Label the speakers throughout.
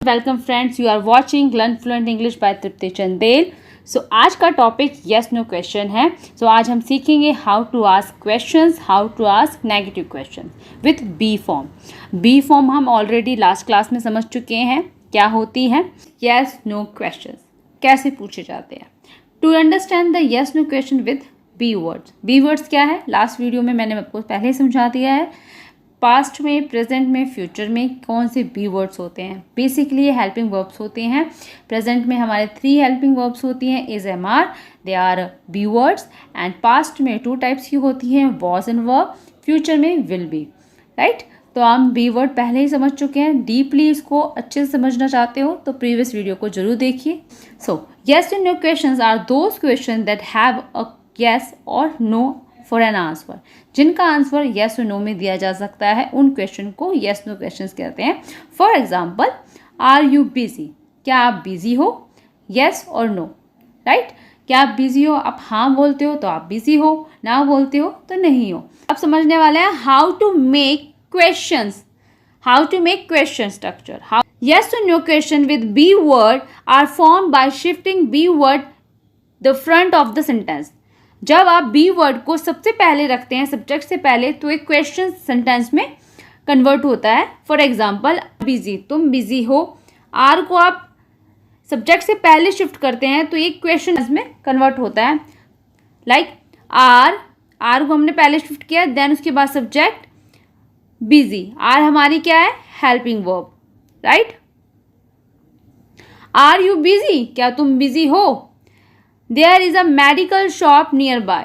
Speaker 1: Welcome friends, you are watching learn fluent English by Tripti Chandel. So आज का topic yes no question है। सो आज हम सीखेंगे how to ask questions, how to ask negative question with be form. Be form हम already last class में समझ चुके हैं क्या होती है। यस नो क्वेश्चंस कैसे पूछे जाते हैं। To understand the yes no question with be words. Be words क्या है, लास्ट वीडियो में मैंने आपको पहले ही समझा दिया है। पास्ट में, प्रेजेंट में, फ्यूचर में कौन से बी वर्ड्स होते हैं। बेसिकली ये हेल्पिंग वर्ब्स होते हैं। प्रेजेंट में हमारे 3 हेल्पिंग वर्ब्स होती हैं, is, am, are, they are be words. And past में 2 टाइप्स की होती हैं, वॉज एंड वर्ब। फ्यूचर में विल बी, राइट। तो हम बी वर्ड पहले ही समझ चुके हैं। डीपली इसको अच्छे से समझना चाहते हो तो प्रीवियस वीडियो को जरूर देखिए। So yes and no questions are those question that have a yes और नो फॉर एन आंसर। जिनका आंसर येस और नो में दिया जा सकता है उन क्वेश्चन को येस नो क्वेश्चन कहते हैं। For example, are you busy, क्या आप बिजी हो, येस और नो, राइट। क्या आप बिजी हो, आप हाँ बोलते हो तो आप बिजी हो, ना बोलते हो तो नहीं हो। अब समझने वाले हैं how to make questions, how to make question structure. Yes और no question with be word are form by shifting be word the front of the sentence. जब आप बी वर्ड को सबसे पहले रखते हैं सब्जेक्ट से पहले तो एक क्वेश्चन सेंटेंस में कन्वर्ट होता है। फॉर एग्जाम्पल, बिजी, तुम बिजी हो। आर को आप सब्जेक्ट से पहले शिफ्ट करते हैं तो एक क्वेश्चन में कन्वर्ट होता है। लाइक आर को हमने पहले शिफ्ट किया, देन उसके बाद सब्जेक्ट बिजी। आर हमारी क्या है, helping verb, right. Are you busy, क्या तुम बिजी हो। There is a medical shop nearby.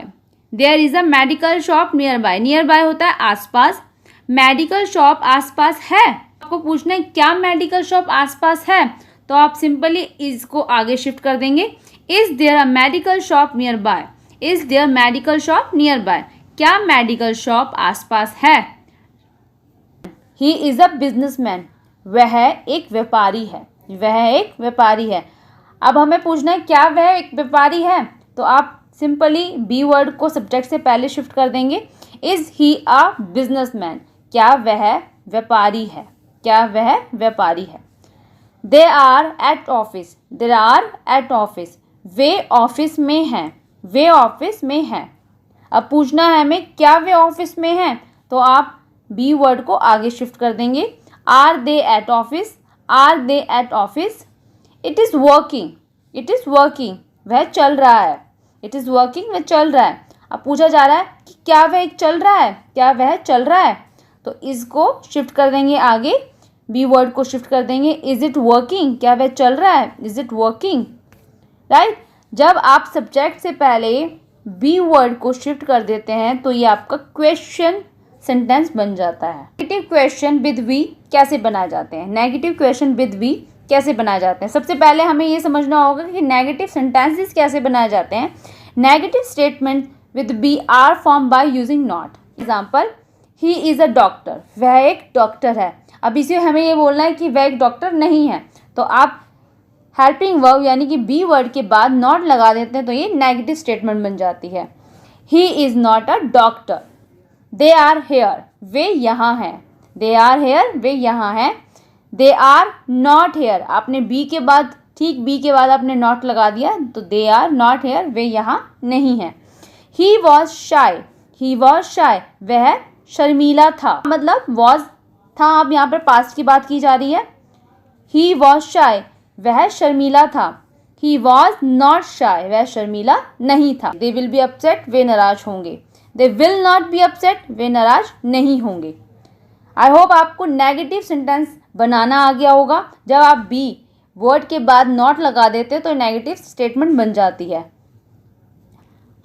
Speaker 1: There is a medical shop nearby. Nearby होता है आसपास, मेडिकल शॉप आसपास है। आपको पूछना है क्या मेडिकल शॉप आसपास है, तो आप सिंपली इज को आगे शिफ्ट कर देंगे। Is there a medical shop nearby? Is there medical shop nearby? क्या मेडिकल शॉप आसपास है। He is a businessman. वह एक व्यापारी है, वह एक व्यापारी है। अब हमें पूछना है क्या वह एक व्यापारी है, तो आप सिंपली बी वर्ड को सब्जेक्ट से पहले शिफ्ट कर देंगे। इज ही अ बिजनेसमैन, क्या वह व्यापारी है, क्या वह व्यापारी है। They are at office, they are at office, वे ऑफिस में हैं, वे ऑफिस में हैं। अब पूछना है हमें क्या वे ऑफिस में हैं, तो आप बी वर्ड को आगे शिफ्ट कर देंगे। Are they at office, are they at office. It is working, it is working, वह चल रहा है। इट इज़ वर्किंग, वह चल रहा है। अब पूछा जा रहा है कि क्या वह चल रहा है, क्या वह चल रहा है, तो इसको शिफ्ट कर देंगे आगे, बी वर्ड को शिफ्ट कर देंगे। इज इट वर्किंग, क्या वह चल रहा है, इज इट वर्किंग, राइट। जब आप सब्जेक्ट से पहले बी वर्ड को शिफ्ट कर देते हैं तो ये आपका क्वेश्चन सेंटेंस बन जाता है। नेगेटिव क्वेश्चन विद वी कैसे बनाए जाते हैं, नेगेटिव क्वेश्चन विद वी कैसे बनाए जाते हैं। सबसे पहले हमें ये समझना होगा कि नेगेटिव सेंटेंसेस कैसे बनाए जाते हैं। Negative statement with be are form by using not. Example, he is a doctor, वह एक डॉक्टर है। अब इसे हमें ये बोलना है कि वह एक डॉक्टर नहीं है, तो आप हेल्पिंग वर्ब यानी कि बी वर्ड के बाद नॉट लगा देते हैं तो ये नेगेटिव स्टेटमेंट बन जाती है। He is not a doctor. They are here, वे यहाँ हैं, दे आर हेयर, वे यहाँ हैं। दे आर नॉट हेयर, आपने बी के बाद, ठीक बी के बाद आपने नॉट लगा दिया तो दे आर नॉट हेयर, वे यहाँ नहीं हैं। He was shy, he was शाय, वह शर्मीला था। मतलब वॉज था, अब यहाँ पर पास्ट की बात की जा रही है। ही वॉज शाय, वह शर्मीला था। ही वॉज नॉट शाय, वह शर्मीला नहीं था। दे विल बी अपसेट, वे नाराज होंगे। They will not be upset, वे नाराज नहीं होंगे। आई होप आपको नेगेटिव सेंटेंस बनाना आ गया होगा। जब आप बी वर्ड के बाद नॉट लगा देते तो नेगेटिव स्टेटमेंट बन जाती है।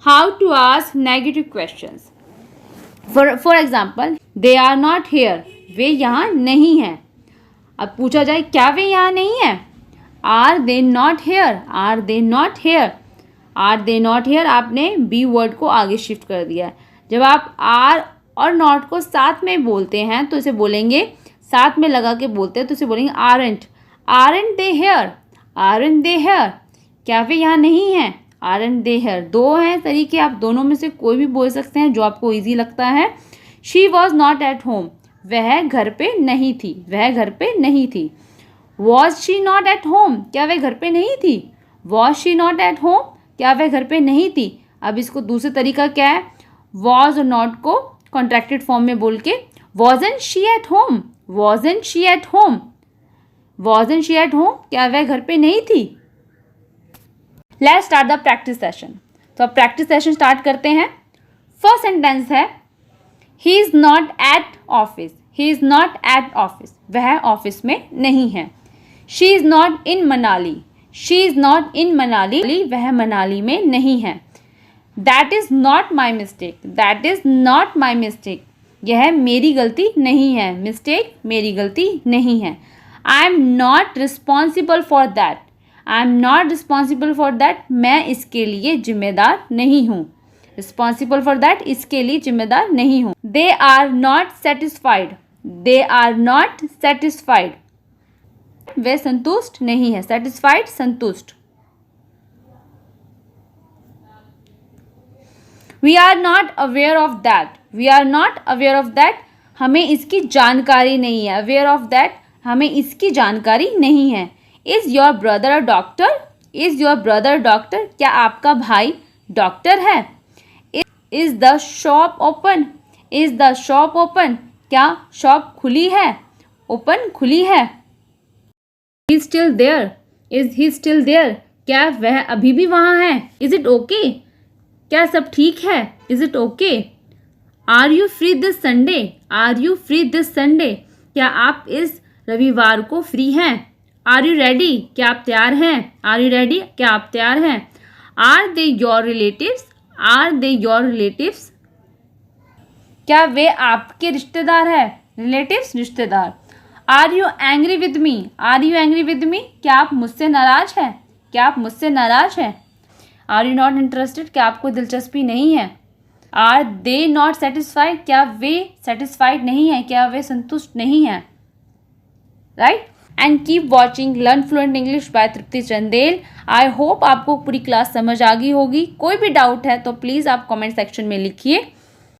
Speaker 1: How to ask negative questions. For example, they are not here, वे यहाँ नहीं हैं। अब पूछा जाए क्या वे यहाँ नहीं हैं। Are they not here, are they not here, are they not here, आपने बी वर्ड को आगे शिफ्ट कर दिया है। जब आप आर और नॉट को साथ में बोलते हैं तो इसे बोलेंगे, साथ में लगा के बोलते हैं तो इसे बोलेंगे आरंट, आरंट दे हेयर, आरंट दे हेयर, क्या वे यहाँ नहीं हैं, आरंट दे हेयर। 2 हैं तरीके, आप दोनों में से कोई भी बोल सकते हैं जो आपको इजी लगता है। She was not at home, वह घर पे नहीं थी, वह घर पे नहीं थी। Was she not at home, क्या वह घर पे नहीं थी? Was she not at home, क्या वह घर पे नहीं थी? अब इसको दूसरा तरीका क्या है, वॉज और नॉट को कॉन्ट्रैक्टेड फॉर्म में बोल के, वॉजन she at home, वॉजन she at home, वॉजन she at home, क्या वह घर पे नहीं थी? Let's start the practice session. तो अब प्रैक्टिस सेशन स्टार्ट करते हैं। फर्स्ट सेंटेंस है, he is not at office, he is not at office, वह ऑफिस में नहीं है। She is not in Manali, she is not in Manali, वह मनाली में नहीं है। That is not my mistake, that is not my mistake, यह मेरी गलती नहीं है। मिस्टेक मेरी गलती नहीं है। I am not responsible for that, I am not responsible for that, मैं इसके लिए जिम्मेदार नहीं हूँ। रिस्पॉन्सिबल फॉर दैट, इसके लिए जिम्मेदार नहीं हूँ। They are not satisfied, they are not satisfied, वे संतुष्ट नहीं है। सेटिस्फाइड संतुष्ट। We are not aware of that, we are not aware of that, हमें इसकी जानकारी नहीं है। अवेयर ऑफ दैट, हमें इसकी जानकारी नहीं है। Is your brother a doctor, is your brother doctor, क्या आपका भाई डॉक्टर है? Is the shop open, is the shop open, क्या शॉप खुली है? ओपन खुली है। He is still there, is he still there, क्या वह अभी भी वहाँ है? इज इट ओके, क्या सब ठीक है? Is it okay. Are you free this Sunday, are you free this Sunday, क्या आप इस रविवार को फ्री हैं? आर यू रेडी, क्या आप तैयार हैं? आर यू रेडी, क्या आप तैयार हैं? Are they your relatives, are they your relatives, क्या वे आपके रिश्तेदार हैं? रिलेटिव्स रिश्तेदार। Are you angry with me, are you angry with me, क्या आप मुझसे नाराज हैं? क्या आप मुझसे नाराज हैं? आर यू नॉट इंटरेस्टेड, क्या आपको दिलचस्पी नहीं है? आर दे नॉट सेटिस्फाइड, क्या वे सेटिस्फाइड नहीं है, क्या वे संतुष्ट नहीं हैं? Right. And keep watching learn fluent English by Tripti Chandel. I hope आपको पूरी क्लास समझ आ गई होगी। कोई भी डाउट है तो प्लीज़ आप कमेंट सेक्शन में लिखिए।